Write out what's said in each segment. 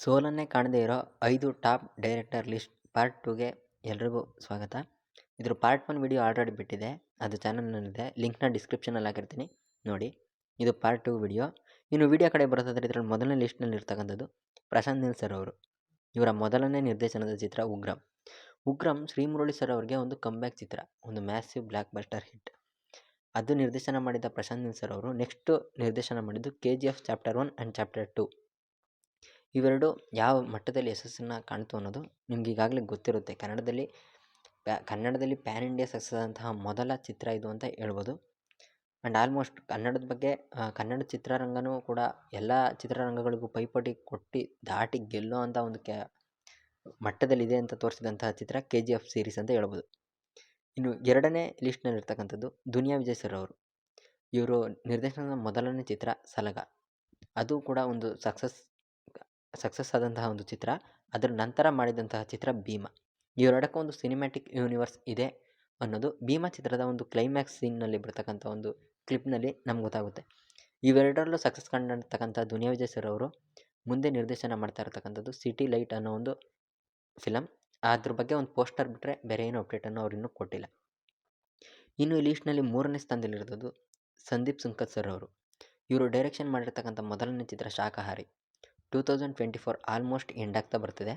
ಸೋಲನ್ನೇ ಕಾಣದೇ ಇರೋ 5 top director list part 2ಗೆ ಎಲ್ರಿಗೂ ಸ್ವಾಗತ. ಇದ್ರ ಪಾರ್ಟ್ 1 ವಿಡಿಯೋ ಆಲ್ರೆಡಿ ಬಿಟ್ಟಿದೆ, ಅದು ಚಾನಲ್ನಲ್ಲಿದೆ, ಲಿಂಕ್ನ ಡಿಸ್ಕ್ರಿಪ್ಷನಲ್ಲಿ ಹಾಕಿರ್ತೀನಿ ನೋಡಿ. ಇದು ಪಾರ್ಟ್ 2 ವಿಡಿಯೋ. ಇನ್ನು ವಿಡಿಯೋ ಕಡೆ ಬರೋದಾದರೆ ಇದರಲ್ಲಿ ಮೊದಲನೇ ಲಿಸ್ಟ್ನಲ್ಲಿ ಇರ್ತಕ್ಕಂಥದ್ದು ಪ್ರಶಾಂತ್ ನೀಲ್ ಸರ್ ಅವರು. ಇವರ ಮೊದಲನೇ ನಿರ್ದೇಶನದ ಚಿತ್ರ ಉಗ್ರಂ. ಉಗ್ರಂ ಶ್ರೀಮುರಳಿ ಸರ್ ಅವರಿಗೆ ಒಂದು ಕಂಬ್ಯಾಕ್ ಚಿತ್ರ, ಒಂದು ಮ್ಯಾಸಿವ್ ಬ್ಲ್ಯಾಕ್ ಬಸ್ಟರ್ ಹಿಟ್. ಅದು ನಿರ್ದೇಶನ ಮಾಡಿದ ಪ್ರಶಾಂತ್ ನೀಲ್ ಸರ್ ಅವರು ನೆಕ್ಸ್ಟ್ ನಿರ್ದೇಶನ ಮಾಡಿದ್ದು KGF ಚಾಪ್ಟರ್ 1 ಆ್ಯಂಡ್ ಚಾಪ್ಟರ್ 2. ಇವೆರಡು ಯಾವ ಮಟ್ಟದಲ್ಲಿ ಯಶಸ್ಸನ್ನು ಕಾಣ್ತು ಅನ್ನೋದು ನಿಮ್ಗೆ ಈಗಾಗಲೇ ಗೊತ್ತಿರುತ್ತೆ. ಕನ್ನಡದಲ್ಲಿ ಪ್ಯಾನ್ ಇಂಡಿಯಾ ಸಕ್ಸಸ್ ಆದಂತಹ ಮೊದಲ ಚಿತ್ರ ಇದು ಅಂತ ಹೇಳ್ಬೋದು. ಆ್ಯಂಡ್ ಆಲ್ಮೋಸ್ಟ್ ಕನ್ನಡದ ಬಗ್ಗೆ ಕನ್ನಡ ಚಿತ್ರರಂಗನೂ ಕೂಡ ಎಲ್ಲ ಚಿತ್ರರಂಗಗಳಿಗೂ ಪೈಪೋಟಿ ಕೊಟ್ಟು ದಾಟಿ ಗೆಲ್ಲೋ ಅಂಥ ಒಂದು ಮಟ್ಟದಲ್ಲಿದೆ ಅಂತ ತೋರಿಸಿದಂತಹ ಚಿತ್ರ KGF ಸೀರೀಸ್ ಅಂತ ಹೇಳ್ಬೋದು. ಇನ್ನು ಎರಡನೇ ಲಿಸ್ಟ್ನಲ್ಲಿ ಇರ್ತಕ್ಕಂಥದ್ದು ದುನಿಯಾ ವಿಜಯ್ ಸರ್ ಅವರು. ಇವರು ನಿರ್ದೇಶನದ ಮೊದಲನೇ ಚಿತ್ರ ಸಲಗ. ಅದು ಕೂಡ ಒಂದು ಸಕ್ಸಸ್ ಆದಂತಹ ಒಂದು ಚಿತ್ರ. ಅದರ ನಂತರ ಮಾಡಿದಂತಹ ಚಿತ್ರ ಭೀಮಾ. ಇವರೆಡಕ್ಕೂ ಒಂದು ಸಿನಿಮ್ಯಾಟಿಕ್ ಯೂನಿವರ್ಸ್ ಇದೆ ಅನ್ನೋದು ಭೀಮಾ ಚಿತ್ರದ ಒಂದು ಕ್ಲೈಮ್ಯಾಕ್ಸ್ ಸೀನ್ನಲ್ಲಿ ಬರ್ತಕ್ಕಂಥ ಒಂದು ಕ್ಲಿಪ್ನಲ್ಲಿ ನಮ್ಗೆ ಗೊತ್ತಾಗುತ್ತೆ. ಇವೆರಡರಲ್ಲೂ ಸಕ್ಸಸ್ ಕಂಡಿರ್ತಕ್ಕಂಥ ದುನಿಯಾ ವಿಜಯ್ ಸರ್ ಅವರು ಮುಂದೆ ನಿರ್ದೇಶನ ಮಾಡ್ತಾ ಇರ್ತಕ್ಕಂಥದ್ದು ಸಿಟಿ ಲೈಟ್ ಅನ್ನೋ ಒಂದು ಫಿಲಮ್. ಅದ್ರ ಬಗ್ಗೆ ಒಂದು ಪೋಸ್ಟರ್ ಬಿಟ್ಟರೆ ಬೇರೆ ಏನೋ ಅಪ್ಡೇಟನ್ನು ಅವ್ರು ಇನ್ನೂ ಕೊಟ್ಟಿಲ್ಲ. ಇನ್ನು ಈ ಲೀಸ್ಟ್ನಲ್ಲಿ 3ನೇ ಸ್ಥಾನದಲ್ಲಿರೋದು ಸಂದೀಪ್ ಸುಂಕತ್ ಸರ್ ಅವರು. ಇವರು ಡೈರೆಕ್ಷನ್ ಮಾಡಿರ್ತಕ್ಕಂಥ ಮೊದಲನೇ ಚಿತ್ರ ಶಾಕಾಹಾರಿ. 2024 ಆಲ್ಮೋಸ್ಟ್ ಎಂಡ್ ಆಗ್ತಾ ಬರ್ತಿದೆ.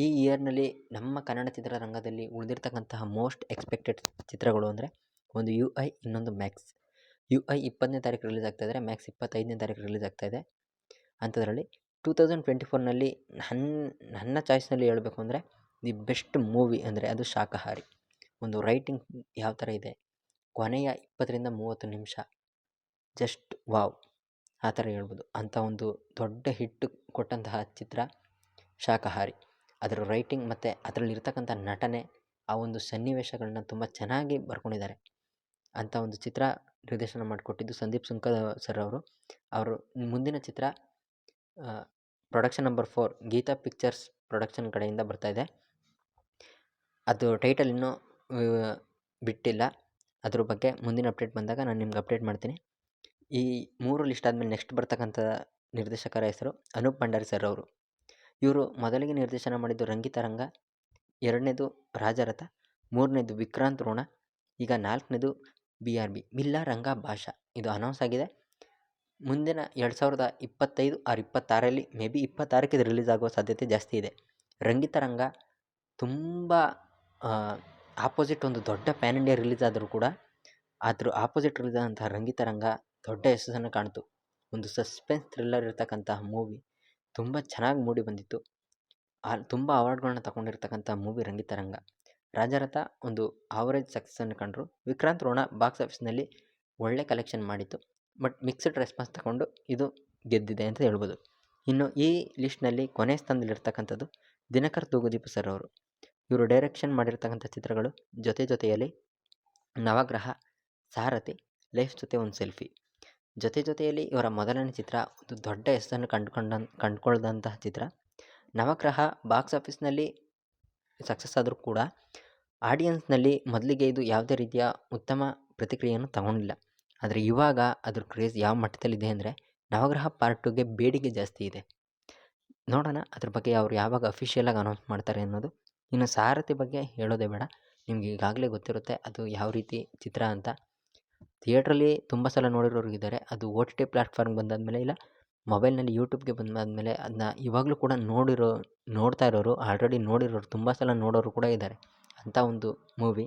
ಈ ಇಯರ್ನಲ್ಲಿ ನಮ್ಮ ಕನ್ನಡ ಚಿತ್ರರಂಗದಲ್ಲಿ ಉಳಿದಿರ್ತಕ್ಕಂತಹ ಮೋಸ್ಟ್ ಎಕ್ಸ್ಪೆಕ್ಟೆಡ್ ಚಿತ್ರಗಳು ಅಂದರೆ ಒಂದು UI, ಇನ್ನೊಂದು ಮ್ಯಾಕ್ಸ್. UI 20ನೇ ತಾರೀಕು ರಿಲೀಸ್ ಆಗ್ತಾಯಿದ್ರೆ, ಮ್ಯಾಕ್ಸ್ 25ನೇ ತಾರೀಕು ರಿಲೀಸ್ ಆಗ್ತಾಯಿದೆ. ಅಂಥದ್ರಲ್ಲಿ 2024ನಲ್ಲಿ ನನ್ನ ಚಾಯ್ಸ್ನಲ್ಲಿ ಹೇಳಬೇಕು ಅಂದರೆ ದಿ ಬೆಸ್ಟ್ ಮೂವಿ ಅಂದರೆ ಅದು ಶಾಕಾಹಾರಿ. ಒಂದು ರೈಟಿಂಗ್ ಯಾವ ಥರ ಇದೆ, ಕೊನೆಯ 20ರಿಂದ 30 ನಿಮಿಷ ಜಸ್ಟ್ ವಾವ್ ಆ ಥರ ಹೇಳ್ಬೋದು. ಅಂಥ ಒಂದು ದೊಡ್ಡ ಹಿಟ್ಟು ಕೊಟ್ಟಂತಹ ಚಿತ್ರ ಶಾಕಾಹಾರಿ. ಅದರ ರೈಟಿಂಗ್ ಮತ್ತು ಅದರಲ್ಲಿರ್ತಕ್ಕಂಥ ನಟನೆ, ಆ ಒಂದು ಸನ್ನಿವೇಶಗಳನ್ನ ತುಂಬ ಚೆನ್ನಾಗಿ ಬರ್ಕೊಂಡಿದ್ದಾರೆ. ಅಂಥ ಒಂದು ಚಿತ್ರ ನಿರ್ದೇಶನ ಮಾಡಿಕೊಟ್ಟಿದ್ದು ಸಂದೀಪ್ ಸುಂಕತ್ ಸರ್ ಅವರು. ಅವರು ಮುಂದಿನ ಚಿತ್ರ production number 4 Geetha pictures production ಕಡೆಯಿಂದ ಬರ್ತಾಯಿದೆ. ಅದು ಟೈಟಲ್ ಇನ್ನೂ ಬಿಟ್ಟಿಲ್ಲ. ಅದ್ರ ಬಗ್ಗೆ ಮುಂದಿನ ಅಪ್ಡೇಟ್ ಬಂದಾಗ ನಾನು ನಿಮ್ಗೆ ಅಪ್ಡೇಟ್ ಮಾಡ್ತೀನಿ. ಈ 3 ಲಿಸ್ಟ್ ಆದಮೇಲೆ ನೆಕ್ಸ್ಟ್ ಬರ್ತಕ್ಕಂಥ ನಿರ್ದೇಶಕರ ಹೆಸರು ಅನೂಪ್ ಭಂಡಾರಿ ಸರ್ ಅವರು. ಇವರು ಮೊದಲಿಗೆ ನಿರ್ದೇಶನ ಮಾಡಿದ್ದು ರಂಗಿತರಂಗ, 2ನೇದು ರಾಜರಥ, 3ನೇದು ವಿಕ್ರಾಂತ್ ರೋಣ, ಈಗ 4ನೇದು BRB ಬಿಲ್ಲಾ ರಂಗ ಭಾಷಾ. ಇದು ಅನೌನ್ಸ್ ಆಗಿದೆ. ಮುಂದಿನ 2025 ಆರ್ 26ರಲ್ಲಿ ಮೇ ಬಿ 26ಕ್ಕೆ ಇದು ರಿಲೀಸ್ ಆಗುವ ಸಾಧ್ಯತೆ ಜಾಸ್ತಿ ಇದೆ. ರಂಗಿತರಂಗ ತುಂಬ ಆಪೋಸಿಟ್ ಒಂದು ದೊಡ್ಡ ಪ್ಯಾನ್ ಇಂಡಿಯಾ ರಿಲೀಸ್ ಆದರೂ ಕೂಡ ಅದ್ರ ಆಪೋಸಿಟ್ ರಿಲೀಸ್ ಆದಂತಹ ರಂಗಿತರಂಗ ದೊಡ್ಡ ಯಶಸ್ಸನ್ನು ಕಾಣ್ತು. ಒಂದು ಸಸ್ಪೆನ್ಸ್ ಥ್ರಿಲ್ಲರ್ ಇರ್ತಕ್ಕಂತಹ ಮೂವಿ, ತುಂಬ ಚೆನ್ನಾಗಿ ಮೂಡಿ ಬಂದಿತ್ತು. ತುಂಬ ಅವಾರ್ಡ್ಗಳನ್ನ ತಗೊಂಡಿರ್ತಕ್ಕಂಥ ಮೂವಿ ರಂಗಿತರಂಗ. ರಾಜರಥ ಒಂದು ಆವರೇಜ್ ಸಕ್ಸಸ್ಸನ್ನು ಕಂಡರು. ವಿಕ್ರಾಂತ್ ರೋಣ ಬಾಕ್ಸ್ ಆಫೀಸ್ನಲ್ಲಿ ಒಳ್ಳೆ ಕಲೆಕ್ಷನ್ ಮಾಡಿತ್ತು, ಬಟ್ ಮಿಕ್ಸ್ಡ್ ರೆಸ್ಪಾನ್ಸ್ ತಗೊಂಡು ಇದು ಗೆದ್ದಿದೆ ಅಂತ ಹೇಳ್ಬೋದು. ಇನ್ನು ಈ ಲಿಸ್ಟ್ನಲ್ಲಿ ಕೊನೆ ಸ್ಥಾನದಲ್ಲಿರ್ತಕ್ಕಂಥದ್ದು ದಿನಕರ್ ತೂಗುದೀಪ ಸರ್ ಅವರು. ಇವರು ಡೈರೆಕ್ಷನ್ ಮಾಡಿರ್ತಕ್ಕಂಥ ಚಿತ್ರಗಳು ಜೊತೆಯಲ್ಲಿ ನವಗ್ರಹ, ಸಾರಥಿ, ಲೈಫ್ ಜೊತೆ ಒಂದು ಸೆಲ್ಫಿ. ಜೊತೆಯಲ್ಲಿ ಇವರ ಮೊದಲನೇ ಚಿತ್ರ ಒಂದು ದೊಡ್ಡ ಯಶಸ್ಸನ್ನು ಕಂಡುಕೊಳ್ಳದಂತಹ ಚಿತ್ರ. ನವಗ್ರಹ ಬಾಕ್ಸ್ ಆಫೀಸ್ನಲ್ಲಿ ಸಕ್ಸಸ್ ಆದರೂ ಕೂಡ ಆಡಿಯನ್ಸ್ನಲ್ಲಿ ಮೊದಲಿಗೆ ಇದು ಯಾವುದೇ ರೀತಿಯ ಉತ್ತಮ ಪ್ರತಿಕ್ರಿಯೆಯನ್ನು ತಗೊಂಡಿಲ್ಲ. ಆದರೆ ಇವಾಗ ಅದ್ರ ಕ್ರೇಜ್ ಯಾವ ಮಟ್ಟದಲ್ಲಿದೆ ಅಂದರೆ ನವಗ್ರಹ ಪಾರ್ಟ್ 2ಗೆ ಬೇಡಿಕೆ ಜಾಸ್ತಿ ಇದೆ. ನೋಡೋಣ ಅದ್ರ ಬಗ್ಗೆ ಅವ್ರು ಯಾವಾಗ ಅಫಿಷಿಯಲಾಗಿ ಅನೌನ್ಸ್ ಮಾಡ್ತಾರೆ ಅನ್ನೋದು. ಇನ್ನು ಸಾರಥಿ ಬಗ್ಗೆ ಹೇಳೋದೇ ಬೇಡ, ನಿಮ್ಗೆ ಈಗಾಗಲೇ ಗೊತ್ತಿರುತ್ತೆ ಅದು ಯಾವ ರೀತಿ ಚಿತ್ರ ಅಂತ. ಥಿಯೇಟ್ರಲ್ಲಿ ತುಂಬ ಸಲ ನೋಡಿರೋರಿದ್ದಾರೆ. ಅದು OTT ಪ್ಲ್ಯಾಟ್ಫಾರ್ಮ್ಗೆ ಬಂದಾದಮೇಲೆ ಇಲ್ಲ ಮೊಬೈಲ್ನಲ್ಲಿ ಯೂಟ್ಯೂಬ್ಗೆ ಬಂದಾದಮೇಲೆ ಅದನ್ನ ಇವಾಗಲೂ ಕೂಡ ನೋಡ್ತಾ ಇರೋರು, ಆಲ್ರೆಡಿ ನೋಡಿರೋರು, ತುಂಬ ಸಲ ನೋಡೋರು ಕೂಡ ಇದ್ದಾರೆ. ಅಂಥ ಒಂದು ಮೂವಿ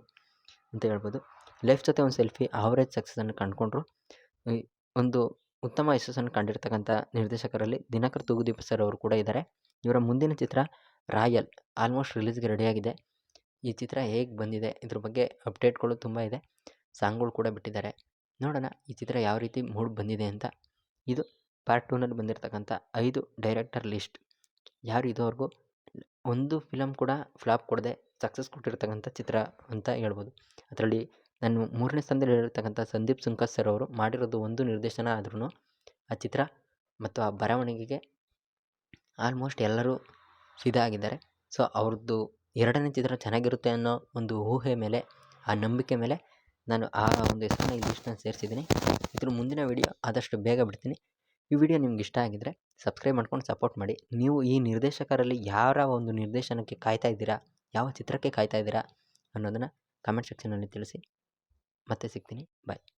ಅಂತ ಹೇಳ್ಬೋದು. ಲೈಫ್ ಜೊತೆ ಒಂದು ಸೆಲ್ಫಿ ಆವರೇಜ್ ಸಕ್ಸಸ್ಸನ್ನು ಕಂಡುಕೊಂಡ್ರು. ಒಂದು ಉತ್ತಮ ಯಶಸ್ಸನ್ನು ಕಂಡಿರ್ತಕ್ಕಂಥ ನಿರ್ದೇಶಕರಲ್ಲಿ ದಿನಕರ್ ತೂಗುದೀಪ ಸರ್ ಅವರು ಕೂಡ ಇದ್ದಾರೆ. ಇವರ ಮುಂದಿನ ಚಿತ್ರ ರಾಯಲ್ ಆಲ್ಮೋಸ್ಟ್ ರಿಲೀಸ್ಗೆ ರೆಡಿಯಾಗಿದೆ. ಈ ಚಿತ್ರ ಹೇಗೆ ಬಂದಿದೆ ಇದ್ರ ಬಗ್ಗೆ ಅಪ್ಡೇಟ್ಗಳು ತುಂಬ ಇದೆ, ಸಾಂಗ್ಗಳು ಕೂಡ ಬಿಟ್ಟಿದ್ದಾರೆ. ನೋಡೋಣ ಈ ಚಿತ್ರ ಯಾವ ರೀತಿ ಮೂಡ್ ಬಂದಿದೆ ಅಂತ. ಇದು ಪಾರ್ಟ್ 2ನಲ್ಲಿ ಬಂದಿರತಕ್ಕಂಥ 5 ಡೈರೆಕ್ಟರ್ ಲಿಸ್ಟ್. ಯಾರು ಇದುವರೆಗೂ ಒಂದು ಫಿಲಮ್ ಕೂಡ ಫ್ಲಾಪ್ ಕೊಡದೆ ಸಕ್ಸಸ್ ಕೊಟ್ಟಿರ್ತಕ್ಕಂಥ ಚಿತ್ರ ಅಂತ ಹೇಳ್ಬೋದು. ಅದರಲ್ಲಿ ನಾನು 3ನೇ ಸ್ಥಾನದಲ್ಲಿ ಹೇಳಿರ್ತಕ್ಕಂಥ ಸಂದೀಪ್ ಸುಂಕತ್ ಸರ್ ಅವರು ಮಾಡಿರೋದು ಒಂದು ನಿರ್ದೇಶನ ಆದ್ರೂ ಆ ಚಿತ್ರ ಮತ್ತು ಆ ಬರವಣಿಗೆಗೆ ಆಲ್ಮೋಸ್ಟ್ ಎಲ್ಲರೂ ಫಿದಾ ಆಗಿದ್ದಾರೆ. ಸೊ ಅವ್ರದ್ದು 2ನೇ ಚಿತ್ರ ಚೆನ್ನಾಗಿರುತ್ತೆ ಅನ್ನೋ ಒಂದು ಊಹೆ ಮೇಲೆ, ಆ ನಂಬಿಕೆ ಮೇಲೆ ನಾನು ಆ ಒಂದು ಹೆಸರನ್ನ ಈ ಲಿಸ್ಟ್ನಲ್ಲಿ ಸೇರಿಸಿದ್ದೀನಿ. ಇದ್ರ ಮುಂದಿನ ವಿಡಿಯೋ ಆದಷ್ಟು ಬೇಗ ಬಿಡ್ತೀನಿ. ಈ ವಿಡಿಯೋ ನಿಮ್ಗೆ ಇಷ್ಟ ಆಗಿದ್ದರೆ ಸಬ್ಸ್ಕ್ರೈಬ್ ಮಾಡ್ಕೊಂಡು ಸಪೋರ್ಟ್ ಮಾಡಿ. ನೀವು ಈ ನಿರ್ದೇಶಕರಲ್ಲಿ ಯಾರ ಒಂದು ನಿರ್ದೇಶನಕ್ಕೆ ಕಾಯ್ತಾ ಇದ್ದೀರಾ, ಯಾವ ಚಿತ್ರಕ್ಕೆ ಕಾಯ್ತಾ ಇದ್ದೀರಾ ಅನ್ನೋದನ್ನು ಕಮೆಂಟ್ ಸೆಕ್ಷನಲ್ಲಿ ತಿಳಿಸಿ. ಮತ್ತೆ ಸಿಗ್ತೀನಿ. ಬಾಯ್.